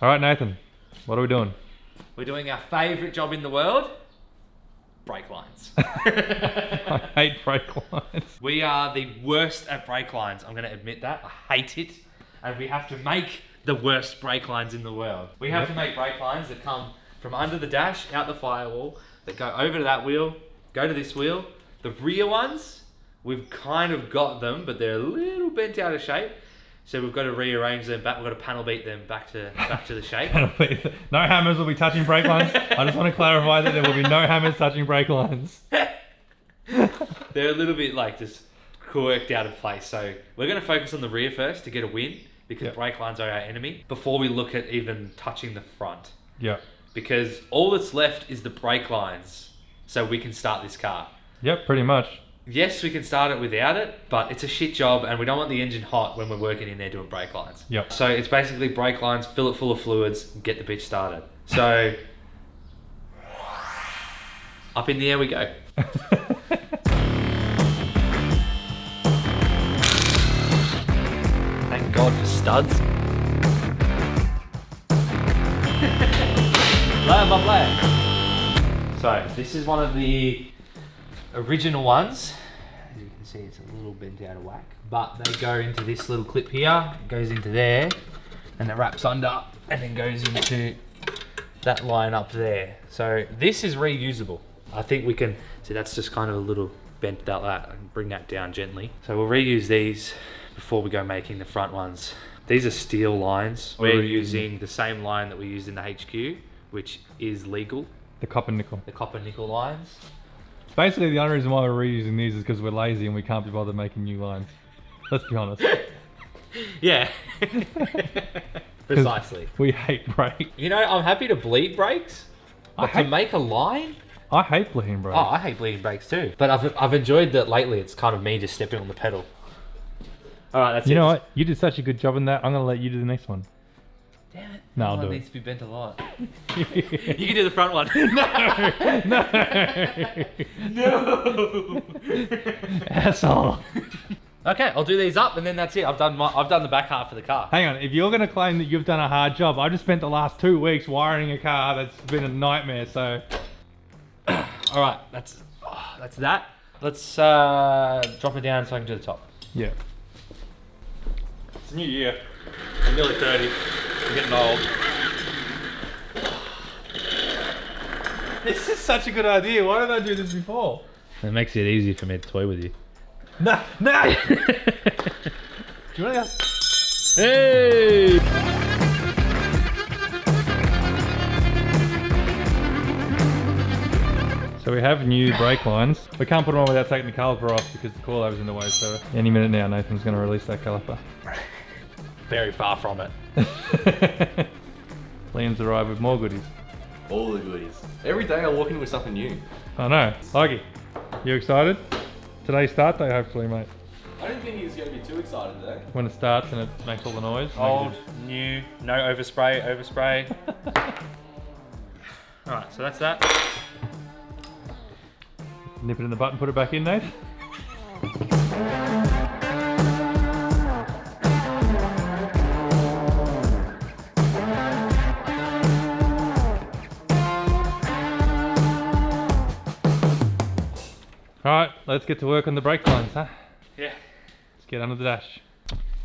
All right, Nathan, what are we doing? We're doing our favourite job in the world, brake lines. I hate brake lines. We are the worst at brake lines. I'm going to admit that. I hate it. And we have to make the worst brake lines in the world. We have to make brake lines that come from under the dash, out the firewall, that go over to that wheel, go to this wheel. The rear ones, we've kind of got them, but they're a little bent out of shape. So we've got to rearrange them back. We've got to panel beat them back to the shape. No hammers will be touching brake lines. I just want to clarify that there will be no hammers touching brake lines. They're a little bit like just quirked out of place. So we're going to focus on the rear first to get a win, because brake lines are our enemy, before we look at even touching the front. Yeah. Because all that's left is the brake lines, so we can start this car. Yep, pretty much. Yes, we can start it without it, but it's a shit job and we don't want the engine hot when we're working in there doing brake lines. Yep. So it's basically brake lines, fill it full of fluids, and get the bitch started. So, up in the air we go. Thank God for studs. Layer by layer. So, this is one of the original ones. As you can see, it's a little bent out of whack, but they go into this little clip here, it goes into there, and it wraps under and then goes into that line up there. So this is reusable. I think we can see that's just kind of a little bent out that. I can bring that down gently. So we'll reuse these before we go making the front ones. These are steel lines. We're using the same line that we used in the HQ, which is legal. The copper nickel. The copper nickel lines. Basically, the only reason why we're reusing these is because we're lazy and we can't be bothered making new lines. Let's be honest. Yeah. Precisely. We hate brake. You know, I'm happy to bleed brakes, but to make a line? I hate bleeding brakes. Oh, I hate bleeding brakes too. But I've enjoyed that lately. It's kind of me just stepping on the pedal. All right, that's it. You know what? You did such a good job in that. I'm going to let you do the next one. Damn it. No, I'll do it. it. Needs to be bent a lot. You can do the front one. No. Asshole. Okay, I'll do these up and then that's it. I've done the back half of the car. Hang on, if you're going to claim that you've done a hard job, I just spent the last 2 weeks wiring a car that's been a nightmare, so... All right, that's that. Let's drop it down so I can do the top. Yeah. It's a new year. I'm nearly 30. I'm getting old. This is such a good idea. Why did I do this before? It makes it easy for me to toy with you. No, no! Do you want to go? Hey! So we have new brake lines. We can't put them on without taking the caliper off because the coilover's in the way, so any minute now Nathan's going to release that caliper. Very far from it. Liam's arrived with more goodies. All the goodies. Every day I walk in with something new. I know. Leggy, you excited? Today's start day, hopefully, mate. I don't think he's going to be too excited today. When it starts and it makes all the noise. Old, new, no overspray. Alright, so that's that. Nip it in the butt and put it back in, Nate. Alright, let's get to work on the brake lines, huh? Yeah. Let's get under the dash.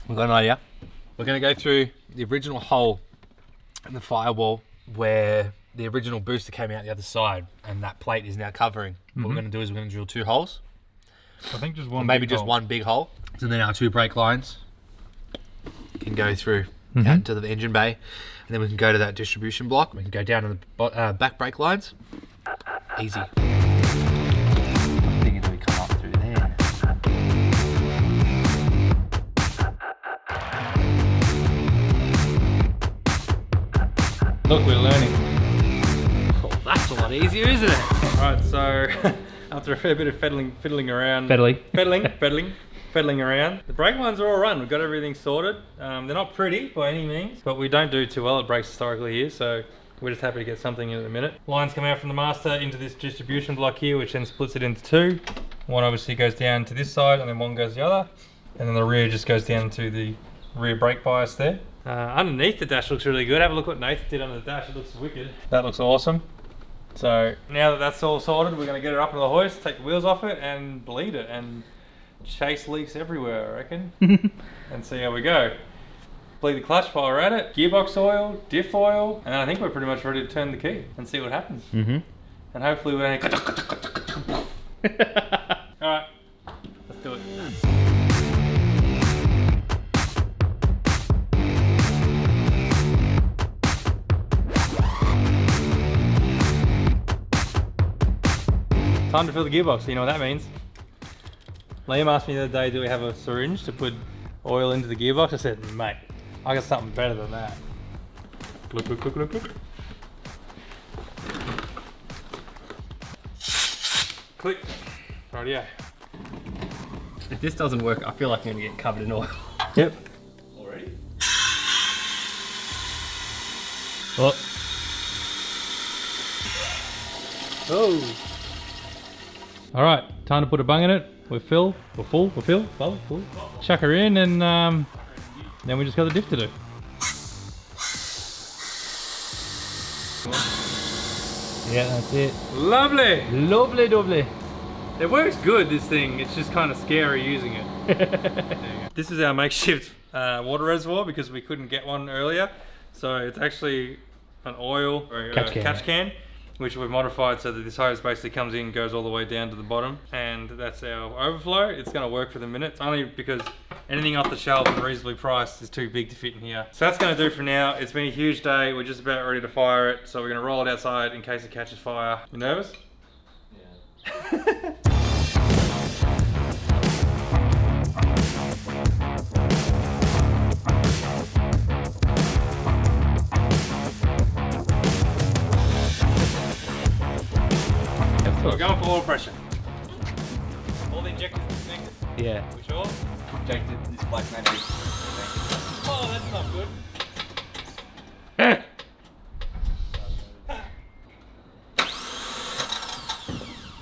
We've got an idea. We're going to go through the original hole in the firewall where the original booster came out the other side, and that plate is now covering. What we're going to do is we're going to drill 2 holes. I think just one. Or maybe just one big hole. So then our 2 brake lines can go through out into the engine bay, and then we can go to that distribution block. We can go down to the back brake lines. Easy. I'm thinking we come up through there. Look, we're learning. Oh, that's a lot easier, isn't it? Alright, so after a fair bit of fiddling around. Fiddling around. The brake lines are all run. We've got everything sorted. They're not pretty by any means, but we don't do too well at brakes historically here, so we're just happy to get something in a minute. Lines come out from the master into this distribution block here, which then splits it into 2. One obviously goes down to this side, and then one goes the other. And then the rear just goes down to the rear brake bias there. Underneath the dash looks really good. Have a look what Nathan did under the dash. It looks wicked. That looks awesome. So now that that's all sorted, we're going to get it up into the hoist, take the wheels off it and bleed it and chase leaks everywhere, I reckon. And see how we go. Bleed the clutch while we're at it, gearbox oil, diff oil, and then I think we're pretty much ready to turn the key and see what happens. And hopefully we don't... Alright, let's do it. Time to fill the gearbox, so you know what that means. Liam asked me the other day, do we have a syringe to put oil into the gearbox? I said, mate, I got something better than that. Look, look, look, look, look. Click. Rightio. If this doesn't work, I feel like I'm gonna get covered in oil. Yep. Already? Oh. Oh. All right, time to put a bung in it. We're full. Chuck her in, and then we just got the diff to do. Yeah, that's it. Lovely. Lovely, lovely. It works good, this thing. It's just kind of scary using it. This is our makeshift water reservoir because we couldn't get one earlier. So it's actually an oil or catch can, which we've modified so that this hose basically comes in, goes all the way down to the bottom, and that's our overflow. It's going to work for the minute, only because anything off the shelf and reasonably priced is too big to fit in here. So that's going to do for now. It's been a huge day. We're just about ready to fire it, so we're going to roll it outside in case it catches fire. You nervous? Yeah. We're going for oil pressure. All the injectors disconnected. Yeah. We sure? Injected this black magic. Oh, that's not good.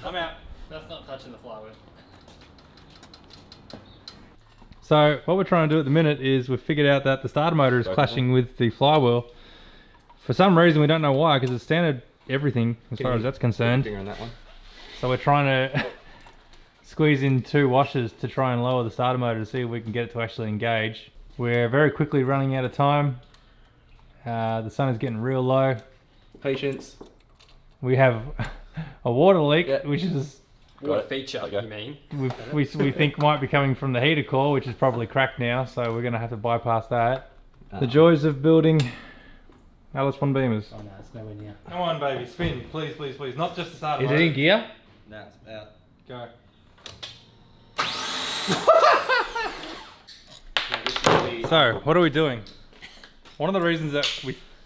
I'm out. That's not touching the flywheel. So what we're trying to do at the minute is we've figured out that the starter motor is clashing with the flywheel. For some reason, we don't know why, because it's standard everything as far as that's concerned. Finger on that one. So we're trying to squeeze in 2 washers to try and lower the starter motor to see if we can get it to actually engage. We're very quickly running out of time. The sun is getting real low. Patience. We have a water leak, Yeah. which is What a feature, you mean? we think might be coming from the heater core, which is probably cracked now, so we're going to have to bypass that. The joys of building LS1 Beamers. Oh no, it's nowhere near. Come on, baby, spin, please, please, please. Not just the starter Is motor. it in gear? Now it's out. Go. So, what are we doing? One of the reasons that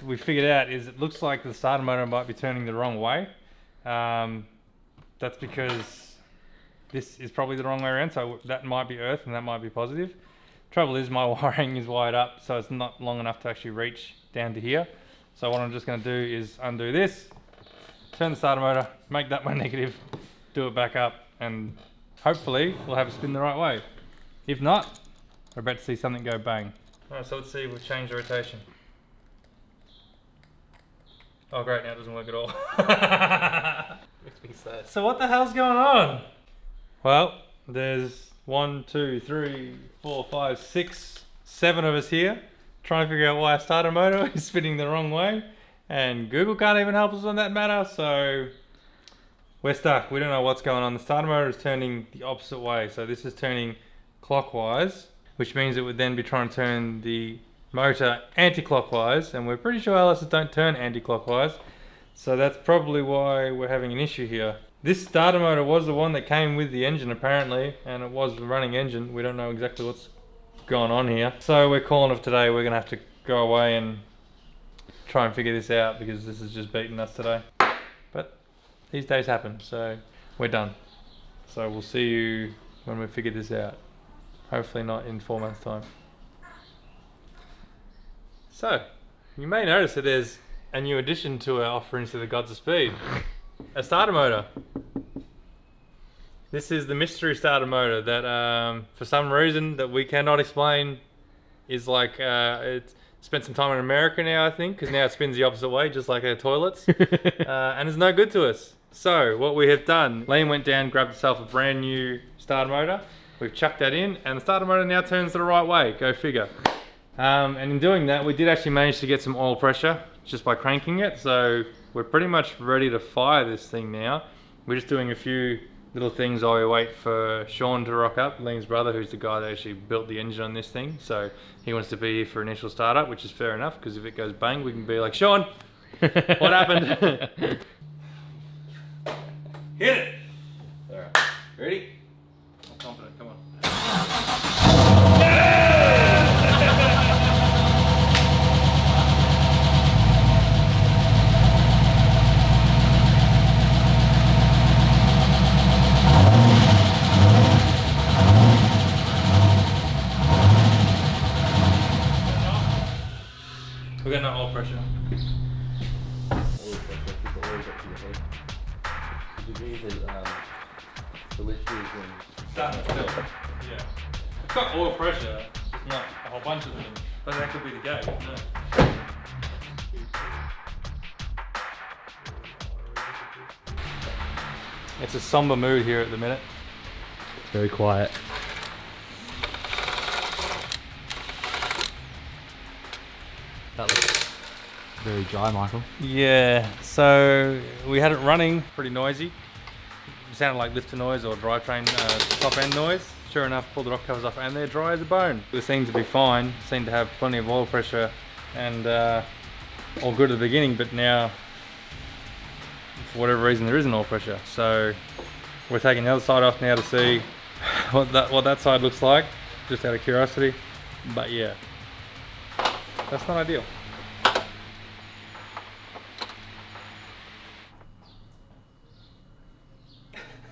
we figured out is it looks like the starter motor might be turning the wrong way. That's because this is probably the wrong way around, so that might be earth and that might be positive. Trouble is my wiring is wired up, so it's not long enough to actually reach down to here. So what I'm just going to do is undo this, turn the starter motor, make that my negative, do it back up, and hopefully we'll have it spin the right way. If not, we're about to see something go bang. Alright, so let's see if we've changed the rotation. Oh great, now it doesn't work at all. Makes me sad. So what the hell's going on? Well, there's 1, 2, 3, 4, 5, 6, 7 of us here trying to figure out why a starter motor is spinning the wrong way, and Google can't even help us on that matter, so we're stuck. We don't know what's going on. The starter motor is turning the opposite way, so this is turning clockwise, which means it would then be trying to turn the motor anti-clockwise, and we're pretty sure LSs don't turn anti-clockwise, so that's probably why we're having an issue here. This starter motor was the one that came with the engine apparently, and it was the running engine. We don't know exactly what's going on here, so we're calling it today. We're gonna have to go away and try and figure this out because this is just beating us today. But these days happen, so we're done. So we'll see you when we figure this out. Hopefully not in 4 months' time. So, you may notice that there's a new addition to our offerings to the Gods of Speed. A starter motor. This is the mystery starter motor that for some reason that we cannot explain is like it's spent some time in America now, I think, because now it spins the opposite way, just like our toilets, and it's no good to us. So what we have done, Liam went down, grabbed himself a brand new starter motor. We've chucked that in, and the starter motor now turns the right way. Go figure. And in doing that, we did actually manage to get some oil pressure just by cranking it. So we're pretty much ready to fire this thing now. We're just doing a few little things while we wait for Sean to rock up, Liam's brother, who's the guy that actually built the engine on this thing. So he wants to be here for initial startup, which is fair enough, because if it goes bang, we can be like, Sean, what happened? Hit it! Alright, ready? I'm confident, come on. We've got no oil pressure. Starting to fill. Yeah. It's got oil pressure, just not a whole bunch of them. But that could be the gate. No. It's a somber mood here at the minute. Very quiet. That looks very dry, Michael. Yeah, so we had it running pretty noisy. It sounded like lifter noise or drivetrain top end noise. Sure enough, pulled the rock covers off and they're dry as a bone. It seemed to be fine, seemed to have plenty of oil pressure and all good at the beginning, but now for whatever reason there isn't oil pressure. So we're taking the other side off now to see what that side looks like, just out of curiosity. But yeah, that's not ideal.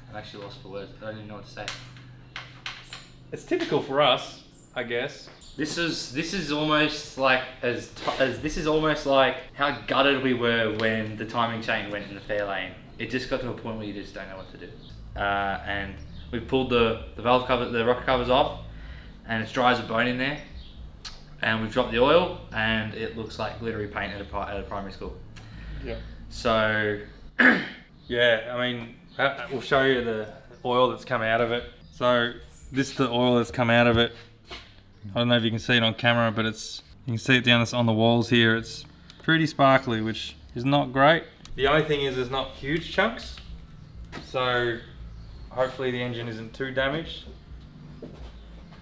I'm actually lost for words. I don't even know what to say. It's typical for us, I guess. This is almost like this is almost like how gutted we were when the timing chain went in the fair lane. It just got to a point where you just don't know what to do. And we've pulled the valve cover, the rocker covers off, and it's dry as a bone in there. And we've dropped the oil, and it looks like glittery paint at a primary school. Yeah. So, yeah, I mean, we'll show you the oil that's come out of it. So this is the oil that's come out of it. I don't know if you can see it on camera, but you can see it down on the walls here. It's pretty sparkly, which is not great. The only thing is there's not huge chunks. So hopefully the engine isn't too damaged.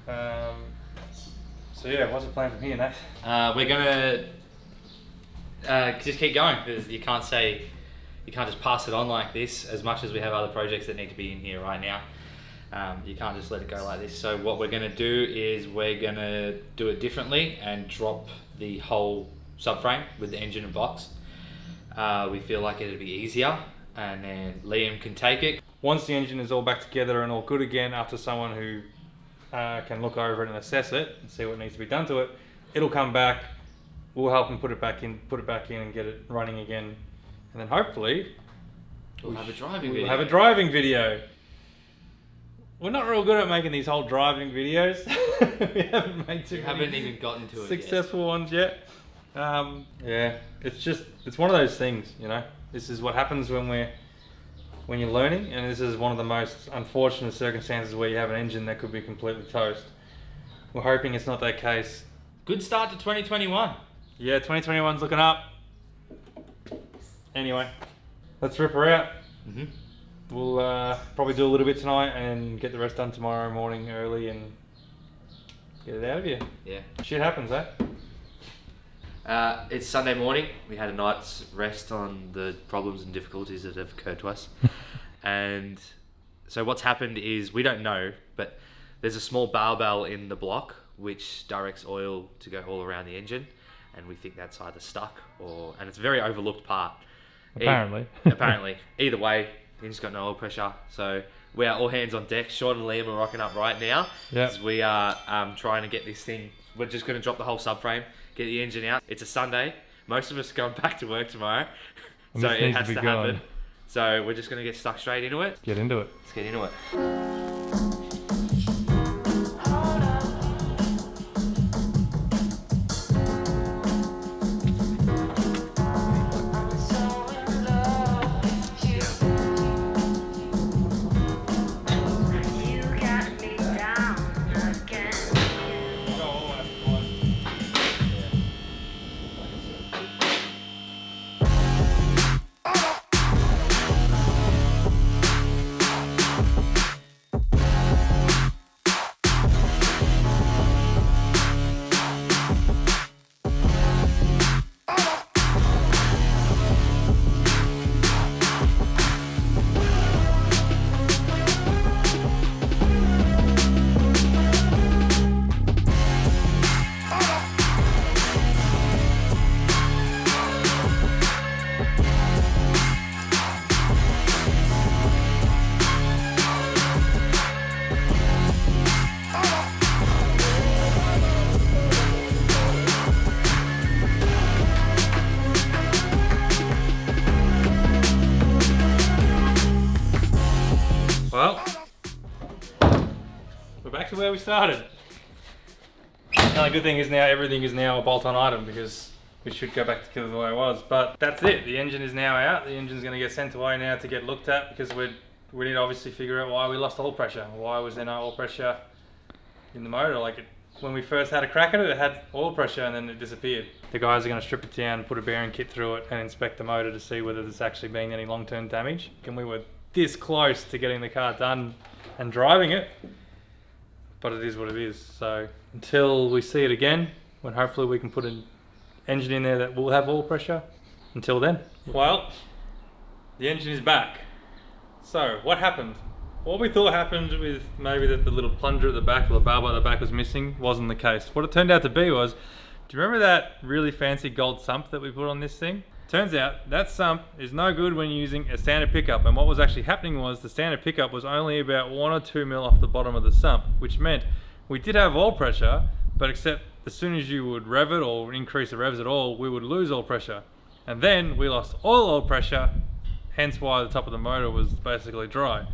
So yeah, what's the plan from here, Nat? we're gonna just keep going, because you can't just pass it on like this. As much as we have other projects that need to be in here right now, you can't just let it go like this. So what we're gonna do is we're gonna do it differently and drop the whole subframe with the engine and box. We feel like it'd be easier, and then Liam can take it. Once the engine is all back together and all good again, after someone who can look over it and assess it and see what needs to be done to it, it'll come back. We'll help him put it back in and get it running again, and then hopefully we'll have a driving video. We're not real good at making these whole driving videos. We haven't made even gotten to successful ones yet. Yeah, it's one of those things, you know. This is what happens when you're learning, and this is one of the most unfortunate circumstances where you have an engine that could be completely toast. We're hoping it's not that case. Good start to 2021. Yeah, 2021's looking up. Anyway, let's rip her out. Mm-hmm. We'll probably do a little bit tonight and get the rest done tomorrow morning early and get it out of here. Yeah. Shit happens, eh? It's Sunday morning. We had a night's rest on the problems and difficulties that have occurred to us. And so what's happened is, we don't know, but there's a small barbell in the block which directs oil to go all around the engine. And we think that's either stuck and it's a very overlooked part. Apparently. Either way, the engine's got no oil pressure. So we are all hands on deck. Sean and Liam are rocking up right now. Because we are trying to get this thing. We're just going to drop the whole subframe, get the engine out. It's a Sunday. Most of us are going back to work tomorrow. So it has to happen. So we're just going to get stuck straight into it. Get into it. Let's get into it. Well, we're back to where we started. The only good thing is now everything is now a bolt-on item because we should go back to the way it was. But that's it. The engine is now out. The engine's going to get sent away now to get looked at because we need to obviously figure out why we lost oil pressure. Why was there no oil pressure in the motor? Like when we first had a crack at it, it had oil pressure and then it disappeared. The guys are going to strip it down, put a bearing kit through it and inspect the motor to see whether there's actually been any long-term damage. And we were this close to getting the car done and driving it, but it is what it is. So until we see it again, when hopefully we can put an engine in there that will have oil pressure, until then. Well, the engine is back. So what happened? What we thought happened with maybe that the little plunger at the back or the barb at the back was missing wasn't the case. What it turned out to be was, do you remember that really fancy gold sump that we put on this thing? Turns out that sump is no good when using a standard pickup, and what was actually happening was the standard pickup was only about 1 or 2 mil off the bottom of the sump, which meant we did have oil pressure, but except as soon as you would rev it or increase the revs at all, we would lose oil pressure. And then we lost all oil pressure, hence why the top of the motor was basically dry.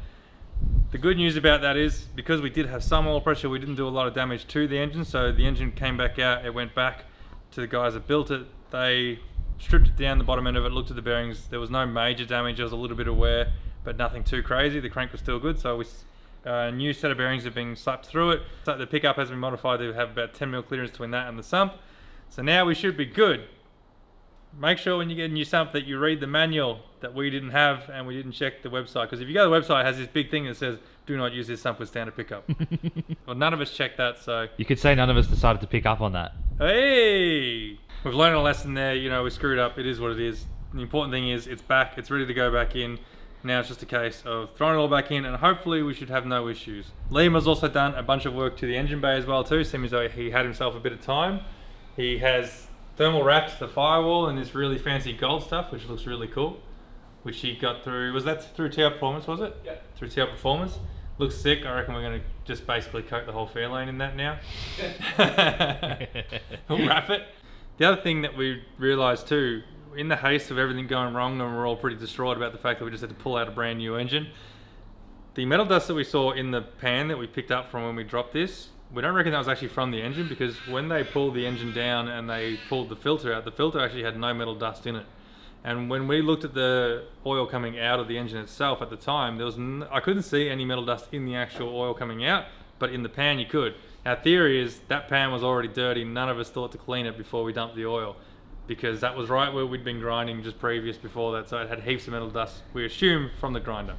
The good news about that is, because we did have some oil pressure, we didn't do a lot of damage to the engine, so the engine came back out, it went back to the guys that built it. They stripped it down, the bottom end of it, looked at the bearings. There was no major damage, there was a little bit of wear, but nothing too crazy. The crank was still good, so a new set of bearings have been slapped through it. So the pickup has been modified to have about 10 mil clearance between that and the sump. So now we should be good. Make sure when you get a new sump that you read the manual that we didn't have and we didn't check the website, because if you go to the website, it has this big thing that says, do not use this sump with standard pickup. Well, none of us checked that, so... You could say none of us decided to pick up on that. Hey! We've learned a lesson there, you know, we screwed up, it is what it is. The important thing is it's back, it's ready to go back in. Now it's just a case of throwing it all back in and hopefully we should have no issues. Liam has also done a bunch of work to the engine bay as well too, seems as though he had himself a bit of time. He has thermal wrapped the firewall in this really fancy gold stuff, which looks really cool. Which he got through, was that through TR Performance, was it? Yeah. Through TR Performance. Looks sick. I reckon we're going to just basically coat the whole fairlane in that now. We'll wrap it. The other thing that we realised too, in the haste of everything going wrong and we're all pretty distraught about the fact that we just had to pull out a brand new engine, the metal dust that we saw in the pan that we picked up from when we dropped this, we don't reckon that was actually from the engine, because when they pulled the engine down and they pulled the filter out, the filter actually had no metal dust in it. And when we looked at the oil coming out of the engine itself at the time, there was I couldn't see any metal dust in the actual oil coming out, but in the pan you could. Our theory is that pan was already dirty. None of us thought to clean it before we dumped the oil, because that was right where we'd been grinding just previous before that, so it had heaps of metal dust, we assume, from the grinder.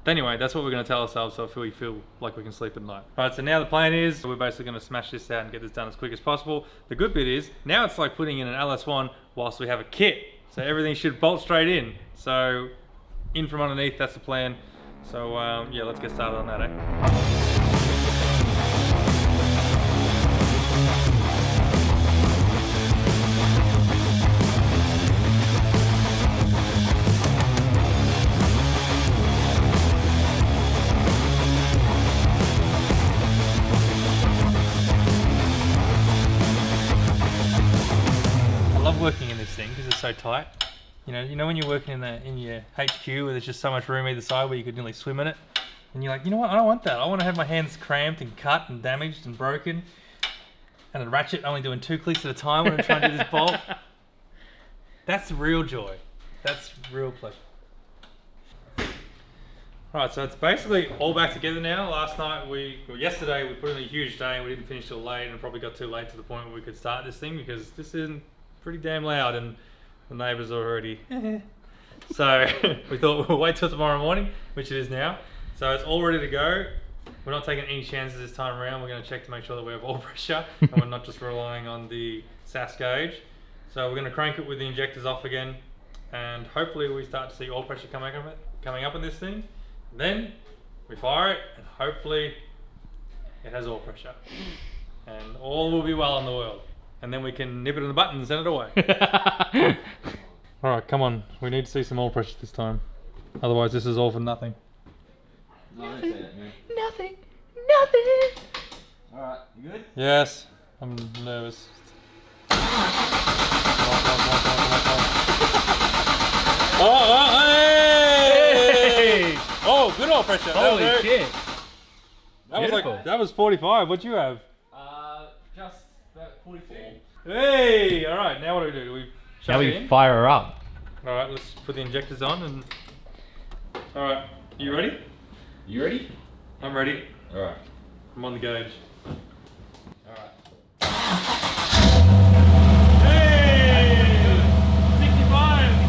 But anyway, that's what we're going to tell ourselves so we feel like we can sleep at night. Alright, so now the plan is we're basically going to smash this out and get this done as quick as possible. The good bit is, now it's like putting in an LS1 whilst we have a kit. So everything should bolt straight in. So in from underneath, that's the plan. So yeah, let's get started on that, eh? Working in this thing because it's so tight. You know when you're working in your HQ where there's just so much room either side where you could nearly swim in it, and you're like, you know what, I don't want that. I want to have my hands cramped and cut and damaged and broken, and a ratchet only doing 2 clicks at a time when I'm trying to do this bolt. That's real joy. That's real pleasure. Right, so it's basically all back together now. Yesterday we put in a huge day and we didn't finish till late, and probably got too late to the point where we could start this thing because this isn't pretty damn loud and the neighbours are already so we thought we'll wait till tomorrow morning, which it is now. So it's all ready to go. We're not taking any chances this time around. We're going to check to make sure that we have oil pressure and we're not just relying on the SAS gauge. So we're going to crank it with the injectors off again, and hopefully we start to see oil pressure coming up in this thing. Then we fire it and hopefully it has oil pressure and all will be well in the world. And then we can nip it in the button and send it away. Alright, come on. We need to see some oil pressure this time. Otherwise this is all for nothing. No, I didn't say that, man. Nothing. Alright, you good? Yes. I'm nervous. Oh, hey! Oh, good oil oil pressure. Holy shit. That was Beautiful. like, that was 45. What'd you have? Just 44. Hey! Alright, now what do? Do we Now shove it we in? fire her up. Alright, let's put the injectors on and... Alright, you ready? You ready? I'm ready. Alright. I'm on the gauge. Alright. Hey! 65!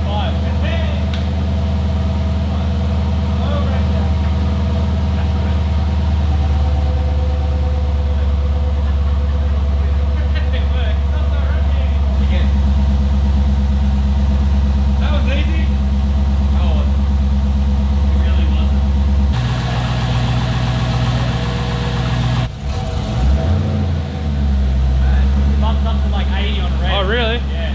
That was easy. Oh, it really wasn't. Bumped up to like 80 on red. Oh, really? Yeah.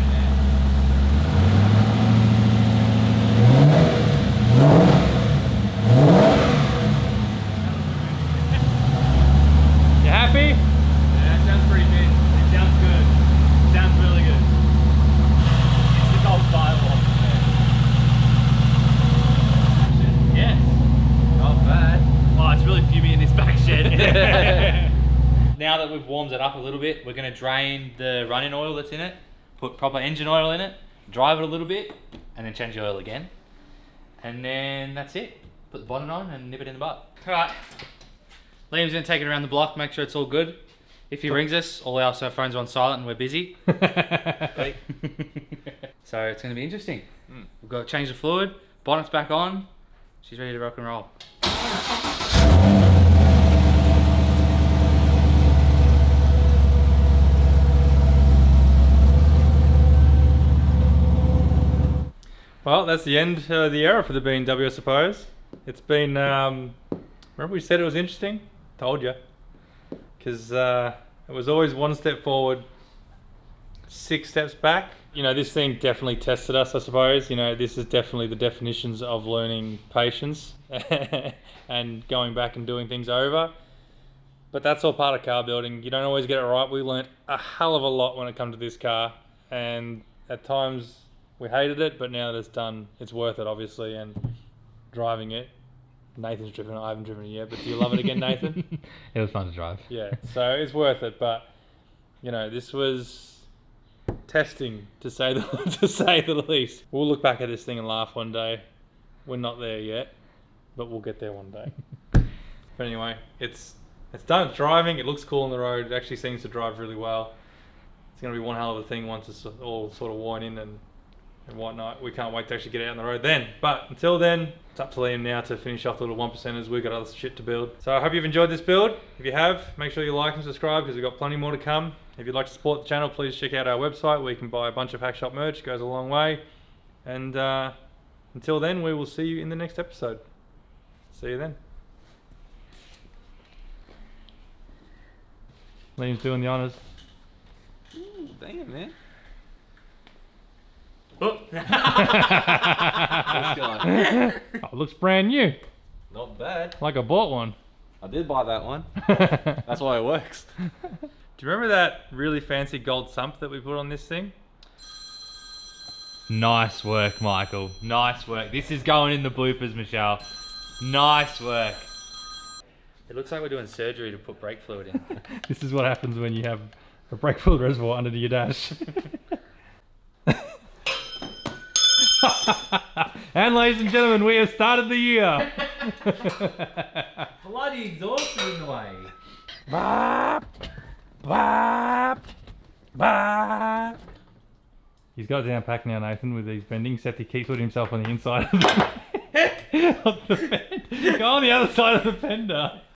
You happy? Yeah, that sounds pretty good. It sounds good. It sounds really good. It's the gold firewall. Yes. Not bad. Oh, it's really fuming in this back shed. Now that we've warmed it up a little bit, we're going to drain the running oil that's in it, put proper engine oil in it, drive it a little bit, and then change the oil again. And then that's it. Put the bonnet on and nip it in the butt. Alright. Liam's going to take it around the block, make sure it's all good. If he rings us, all our cell phones are on silent and we're busy. So it's going to be interesting. We've got to change the fluid, bonnet's back on, she's ready to rock and roll. Well, that's the end of the era for the BMW, I suppose. It's been, remember we said it was interesting? Told you. Because it was always one step forward, 6 steps back. You know, this thing definitely tested us, I suppose. You know, this is definitely the definitions of learning patience and going back and doing things over. But that's all part of car building. You don't always get it right. We learnt a hell of a lot when it comes to this car. And at times we hated it, but now that it's done, it's worth it, obviously. And driving it, Nathan's driven it. I haven't driven it yet, but do you love it again, Nathan? It was fun to drive. Yeah, so it's worth it. But you know, this was testing, to say the least. We'll look back at this thing and laugh one day. We're not there yet, but we'll get there one day. But anyway, it's done. It's driving. It looks cool on the road. It actually seems to drive really well. It's going to be one hell of a thing once it's all sort of worn in and whatnot. We can't wait to actually get out on the road then. But until then, it's up to Liam now to finish off the little 1%ers. We've got other shit to build. So I hope you've enjoyed this build. If you have, make sure you like and subscribe because we've got plenty more to come. If you'd like to support the channel, please check out our website where you can buy a bunch of Hackshop merch. It goes a long way. And until then, we will see you in the next episode. See you then. Liam's doing the honours. Damn, man. Oh. Let's go. Oh, it looks brand new. Not bad. Like I bought one. I did buy that one. That's why it works. Do you remember that really fancy gold sump that we put on this thing? Nice work, Michael. Nice work. This is going in the bloopers, Michelle. Nice work. It looks like we're doing surgery to put brake fluid in. This is what happens when you have a brake fluid reservoir under your dash. And ladies and gentlemen, we have started the year. Bloody exhaust is in the way. Bop, bop, bop. He's got it down packed now, Nathan, with these bendings, except he keeps putting himself on the inside of the, of the fender. Go on the other side of the fender.